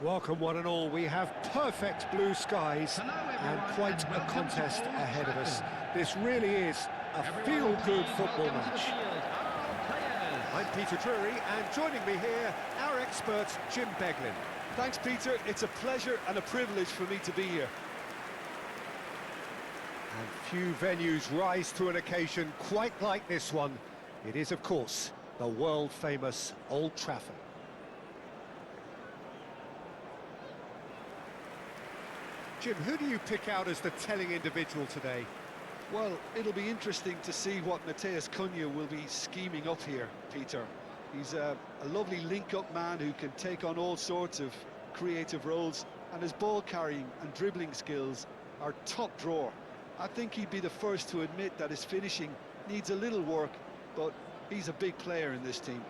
Welcome one and all, we have perfect blue skies and quite a contest ahead of us. This really is a feel-good football match. I'm Peter Drury, and joining me here, our expert Jim Beglin. Thanks, Peter. It's a pleasure and a privilege for me to be here. And few venues rise to an occasion quite like this one. It is, of course, the world-famous Old Trafford. Jim, who do you pick out as the telling individual today? Well, it'll be interesting to see what Matheus Cunha will be scheming up here, Peter. He's a lovely link-up man who can take on all sorts of creative roles, and his ball-carrying and dribbling skills are top drawer. I think he'd be the first to admit that his finishing needs a little work, but he's a big player in this team.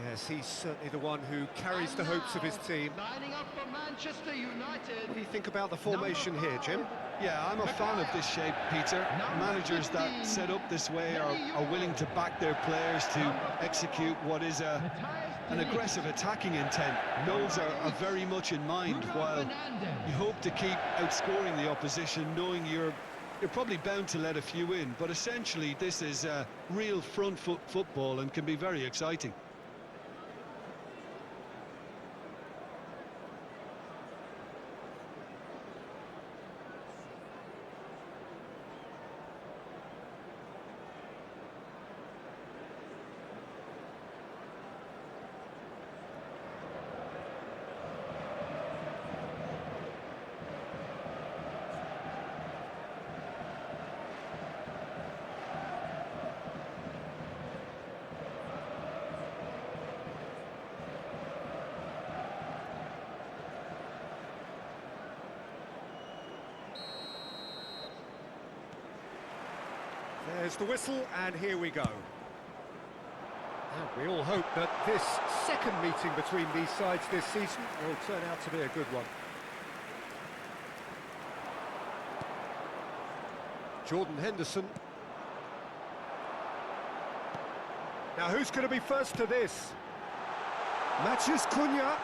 Yes, he's certainly the one who carries the hopes of his team. Lining up for Manchester United. What do you think about the formation here, Jim? Yeah, I'm a fan of this shape, Peter. Managers that set up this way are willing to back their players to execute what is an aggressive attacking intent. Goals are very much in mind, while you hope to keep outscoring the opposition, knowing you're probably bound to let a few in. But essentially, this is real front foot football and can be very exciting. There's the whistle, and here we go. And we all hope that this second meeting between these sides this season will turn out to be a good one. Jordan Henderson. Now who's going to be first to this? Mattheus Cunha.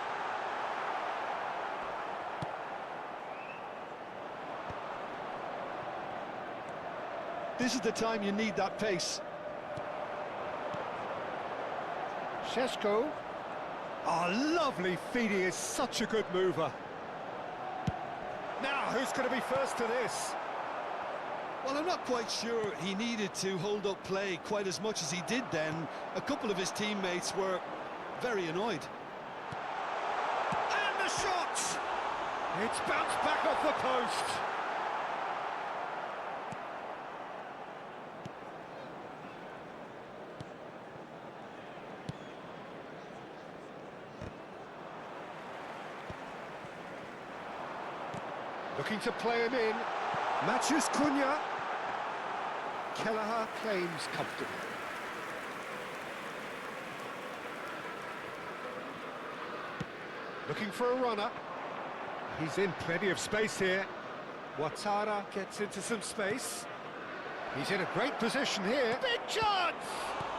This is the time you need that pace. Sesko. Oh, lovely feed, he is such a good mover. Now, who's going to be first to this? Well, I'm not quite sure he needed to hold up play quite as much as he did then. A couple of his teammates were very annoyed. And the shot! It's bounced back off the post. Looking to play him in. Mattheus Cunha. Kelleher claims comfortably. Looking for a runner. He's in plenty of space here. Ouattara gets into some space. He's in a great position here. Big chance!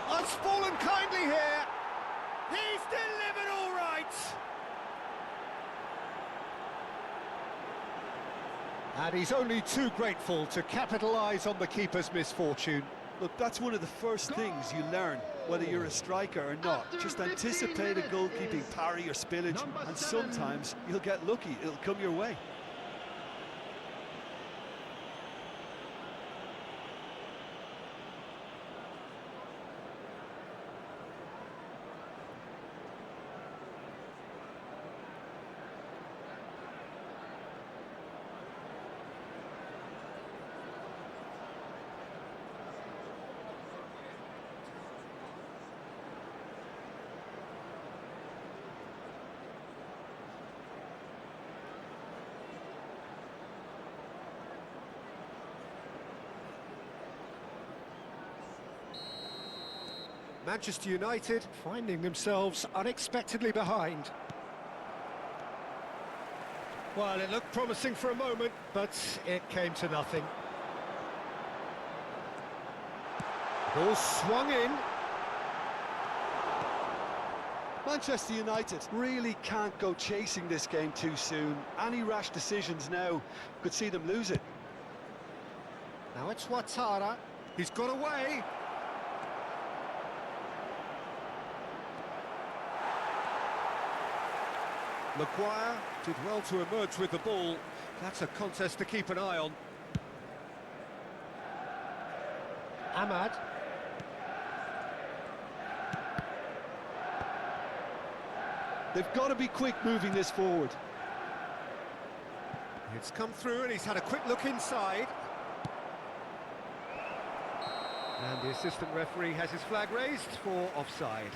Has fallen kindly here. He's delivered all right. And he's only too grateful to capitalise on the keeper's misfortune. Look, that's one of the first things you learn, whether you're a striker or not. Just anticipate a goalkeeping parry or spillage, and sometimes you'll get lucky, it'll come your way. Manchester United finding themselves unexpectedly behind. Well, it looked promising for a moment, but it came to nothing. Ball swung in. Manchester United really can't go chasing this game too soon. Any rash decisions now could see them lose it. Now it's Ouattara. He's got away. Maguire did well to emerge with the ball. That's a contest to keep an eye on. Ahmad. They've got to be quick moving this forward. It's come through and he's had a quick look inside. And the assistant referee has his flag raised for offside.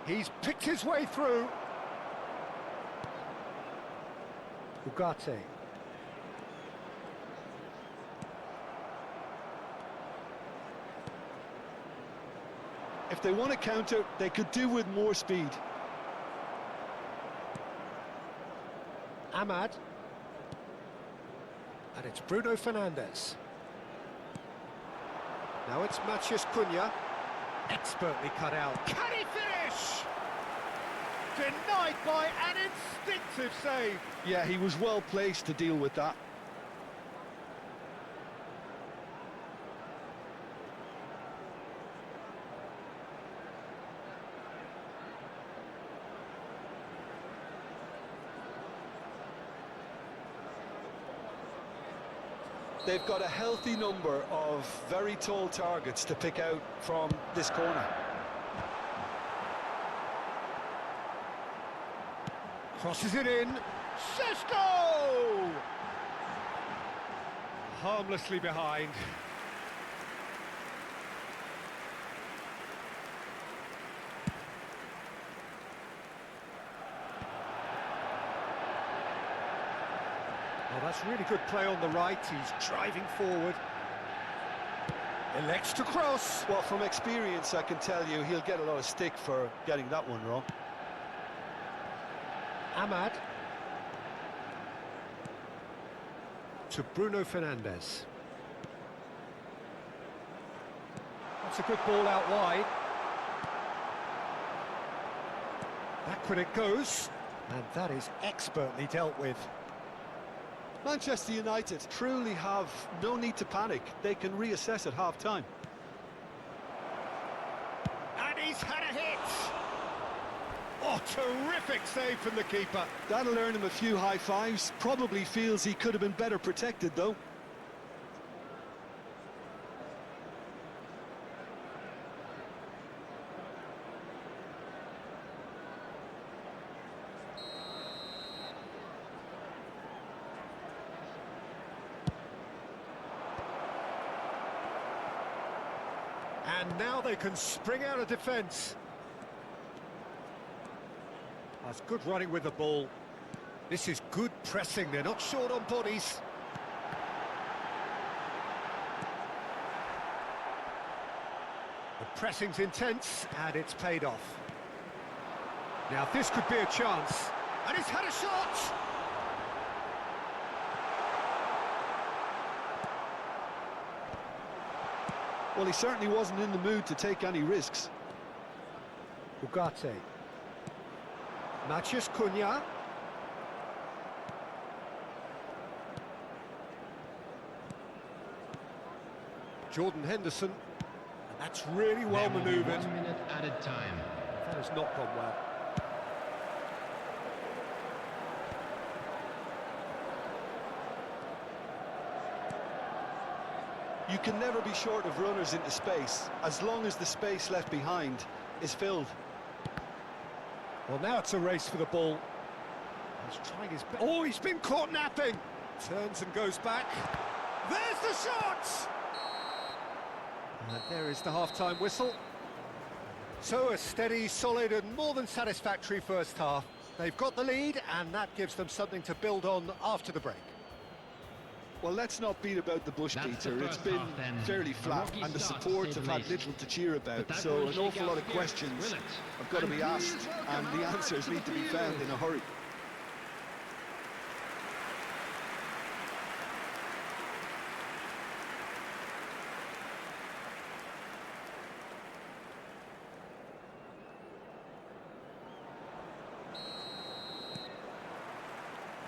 He's picked his way through. Ugarte. If they want to counter, they could do with more speed. Ahmad. And it's Bruno Fernandes. Now it's Matthias Cunha. Expertly cut out. Can he finish? Denied by an instinctive save. Yeah, he was well placed to deal with that. They've got a healthy number of very tall targets to pick out from this corner. Crosses it in. Sesko! Harmlessly behind. Well, that's really good play on the right. He's driving forward. Elects to cross. Well, from experience, I can tell you he'll get a lot of stick for getting that one wrong. Ahmad. To Bruno Fernandes. That's a good ball out wide. Backward it goes. And that is expertly dealt with. Manchester United truly have no need to panic. They can reassess at half-time. And he's had a hit! Oh, terrific save from the keeper. That'll earn him a few high fives. Probably feels he could have been better protected, though. And now they can spring out of defence. That's good running with the ball. This is good pressing. They're not short on bodies. The pressing's intense, and it's paid off. Now this could be a chance. And he's had a shot! Well, he certainly wasn't in the mood to take any risks. Ugarte. Matthias Cunha. Jordan Henderson. And that's really well manoeuvred. 1 minute added time. That has not gone well. You can never be short of runners into space, as long as the space left behind is filled. Well, now it's a race for the ball. He's trying his best. Oh, he's been caught napping. Turns and goes back. There's the shot! And there is the half-time whistle. So a steady, solid and more than satisfactory first half. They've got the lead, and that gives them something to build on after the break. Well, let's not beat about the bush, That's Peter. the It's first been half, then. fairly A flat, rocky and the start, to supports say have the had least. little to cheer about. But that So won't an shake awful out lot of the gears, questions will it? have got to be And asked, please welcome and the our answers to need the to be found field. in a hurry.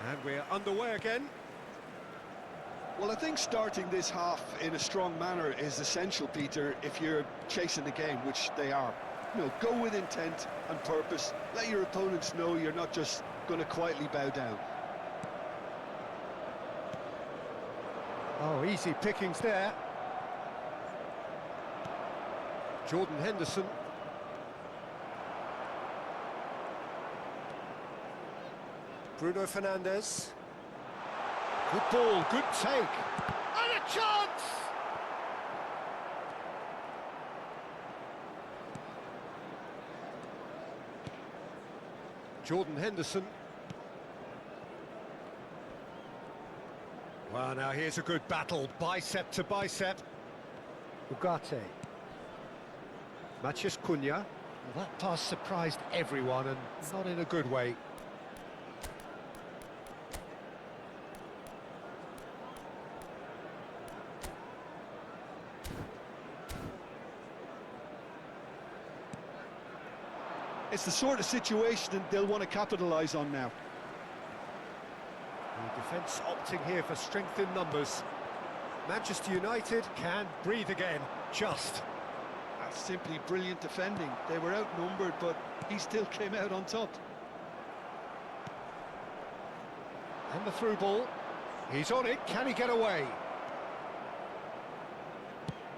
And we're underway again. Well, I think starting this half in a strong manner is essential, Peter, if you're chasing the game, which they are. You know, go with intent and purpose. Let your opponents know you're not just going to quietly bow down. Oh, easy pickings there. Jordan Henderson. Bruno Fernandes. Good ball, good take. And a chance! Jordan Henderson. Well, now here's a good battle, bicep to bicep. Ugarte. Matheus Cunha. Well, that pass surprised everyone, and not in a good way. It's the sort of situation that they'll want to capitalise on now. The defence opting here for strength in numbers. Manchester United can breathe again, just. That's simply brilliant defending. They were outnumbered, but he still came out on top. And the through ball. He's on it, can he get away?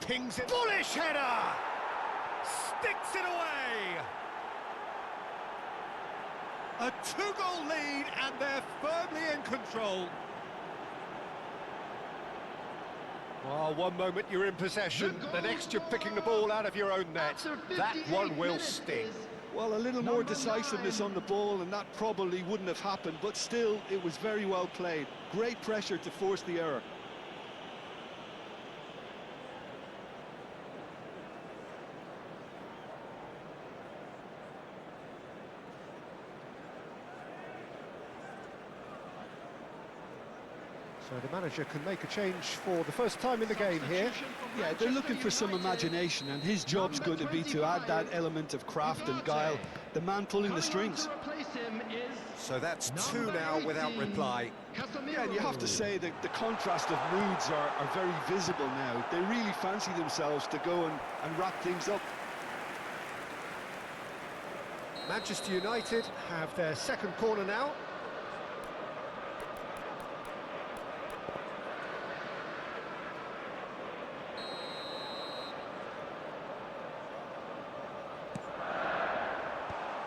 Pings it. Bullish header! Sticks it away! A two-goal lead, and they're firmly in control. Well, one moment you're in possession, the next you're picking the ball out of your own net. That one will sting. Well, a little more decisiveness on the ball, and that probably wouldn't have happened, but still, it was very well played. Great pressure to force the error. So the manager can make a change for the first time in the game here. Yeah, they're looking for some imagination, and his job's going to be to add that element of craft and guile. The man pulling the strings. So that's two now without reply. Yeah, and you have to say that the contrast of moods are very visible now. They really fancy themselves to go and wrap things up. Manchester United have their second corner now.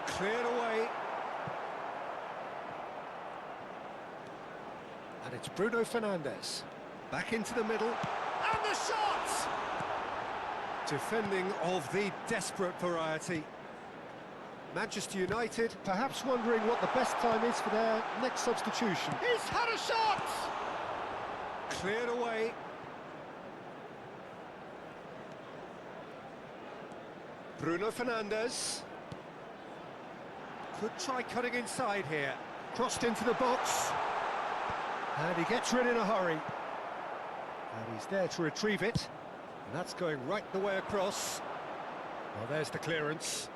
Cleared away. And it's Bruno Fernandes. Back into the middle. And the shot! Defending of the desperate variety. Manchester United perhaps wondering what the best time is for their next substitution. He's had a shot! Cleared away. Bruno Fernandes. Could try cutting inside here. Crossed into the box. And he gets rid in a hurry. And he's there to retrieve it. And that's going right the way across. Well, there's the clearance.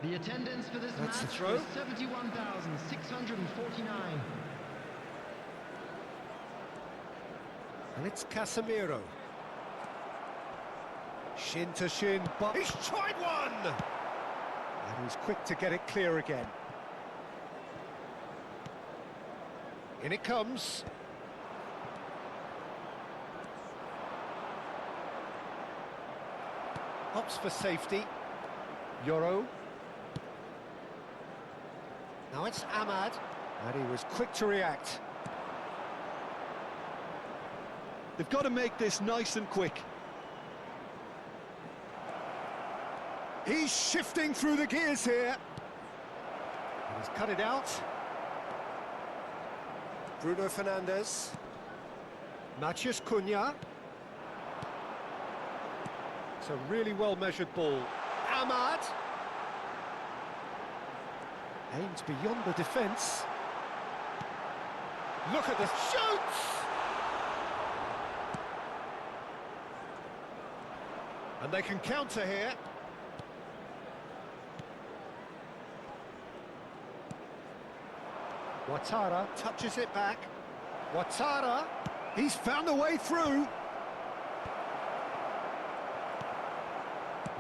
The attendance for this That's the match throw. was 71,649. And it's Casemiro. Shin to shin, but he's tried one! And he's quick to get it clear again. In it comes. Hops for safety. Yoro. Now it's Ahmad. And he was quick to react. They've got to make this nice and quick. He's shifting through the gears here. He's cut it out. Bruno Fernandes. Matheus Cunha. It's a really well-measured ball. Ahmad. Aims beyond the defence. Look at the shoots! And they can counter here. Ouattara touches it back. Ouattara, he's found a way through.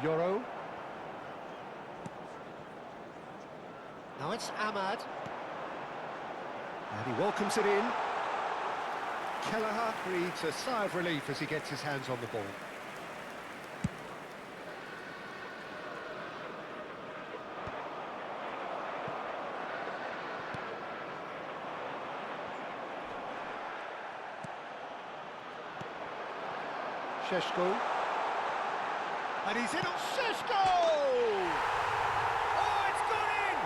Yoro. Now it's Ahmad. And he welcomes it in. Kelleher breathes a sigh of relief as he gets his hands on the ball. Sesko. And he's in on Sesko! Oh, it's gone in!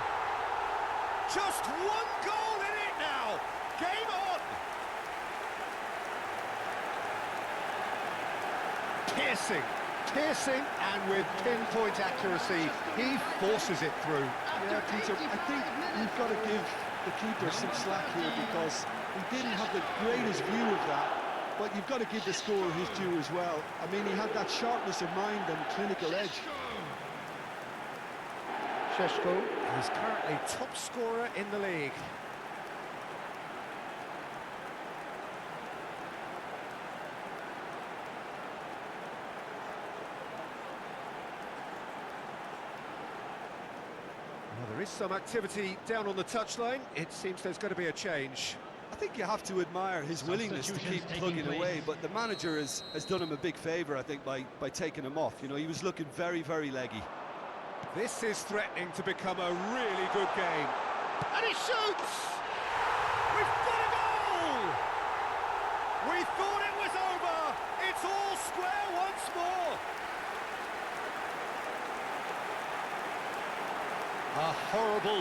Just one goal in it now! Game on! Piercing, and with pinpoint accuracy, he forces it through. Yeah, Peter, I think you've got to give the keeper some slack here because he didn't have the greatest view of that. But you've got to give the scorer his due as well. I mean, he had that sharpness of mind and clinical edge. Sesko is currently top scorer in the league. Well, there is some activity down on the touchline. It seems there's going to be a change. I think you have to admire his willingness to keep plugging away, but the manager has done him a big favour, I think, by taking him off. You know, he was looking very, very leggy. This is threatening to become a really good game. And he shoots! We've got a goal! We thought it was over! It's all square once more! A horrible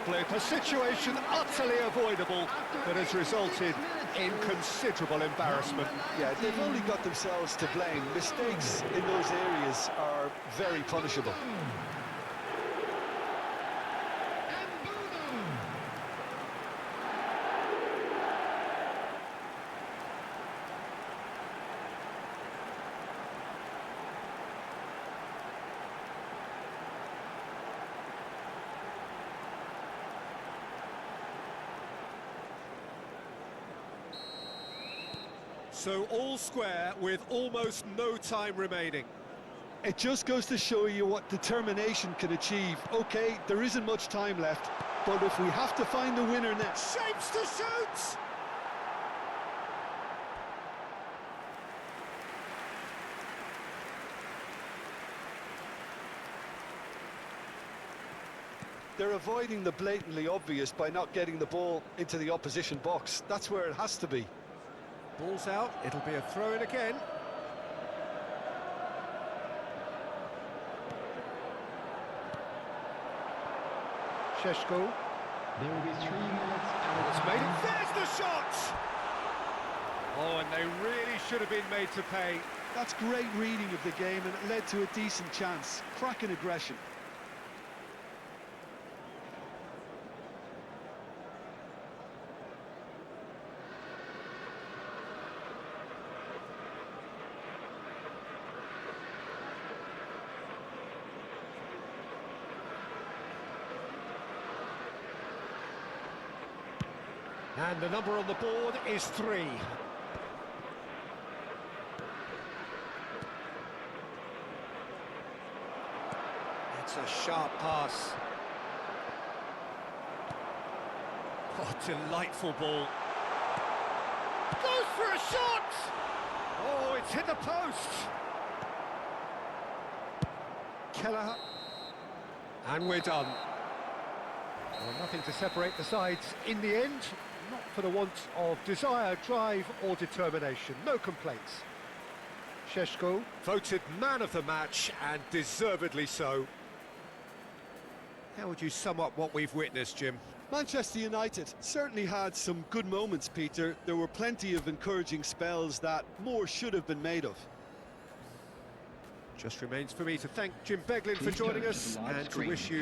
blip, a situation utterly avoidable that has resulted in considerable embarrassment. Yeah, they've only got themselves to blame. Mistakes in those areas are very punishable. So all square with almost no time remaining. It just goes to show you what determination can achieve. OK, there isn't much time left, but if we have to find the winner next... Shapes to shoot! They're avoiding the blatantly obvious by not getting the ball into the opposition box. That's where it has to be. Ball's out, it'll be a throw-in again. Sesko. There will be 3 minutes. It's made it. There's the shot! Oh, and they really should have been made to pay. That's great reading of the game, and it led to a decent chance. Cracking aggression. And the number on the board is 3. It's a sharp pass. Oh, delightful ball. Goes for a shot! Oh, it's hit the post! Kelleher. And we're done. Well, nothing to separate the sides in the end. Not for the want of desire, drive or determination. No complaints. Sesko voted man of the match, and deservedly so. How would you sum up what we've witnessed, Jim? Manchester United certainly had some good moments, Peter. There were plenty of encouraging spells that more should have been made of. Just remains for me to thank Jim Beglin for joining us and to wish you